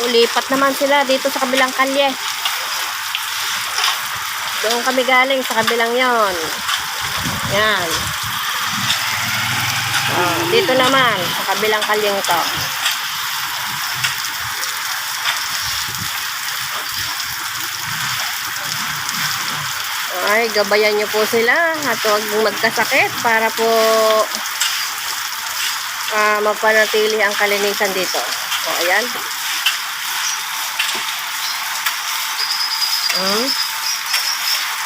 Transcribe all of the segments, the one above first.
lipat naman sila dito sa kabilang kalye. Doon kami galing sa kabilang yon. Yan. Dito naman sa kabilang kalyeng to. Ay, gabayan nyo po sila at huwag magkasakit para po mapanatili ang kalinisan dito. O, ayan.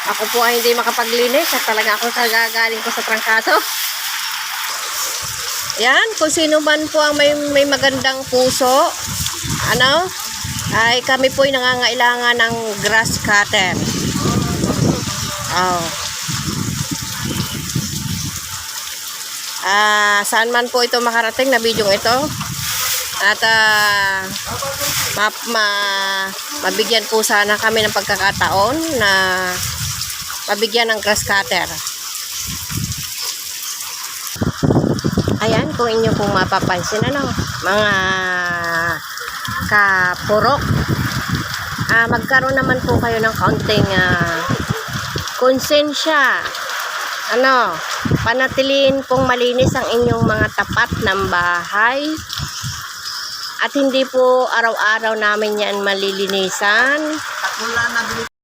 Ako po ay hindi makapaglinis at talaga ako kagagaling ko sa trangkaso. Ayan, kung sino man po ang may magandang puso, ay kami po ay nangangailangan ng grass cutter. Saan man po ito makarating na video ito at mabigyan po sana kami ng pagkakataon na mabigyan ng grass cutter. Ayan, kung inyo pong mapapansin, mga kapurok, magkaroon naman po kayo ng kaunting konsensya, panatiliin pong malinis ang inyong mga tapat ng bahay at hindi po araw-araw namin yan malilinisan.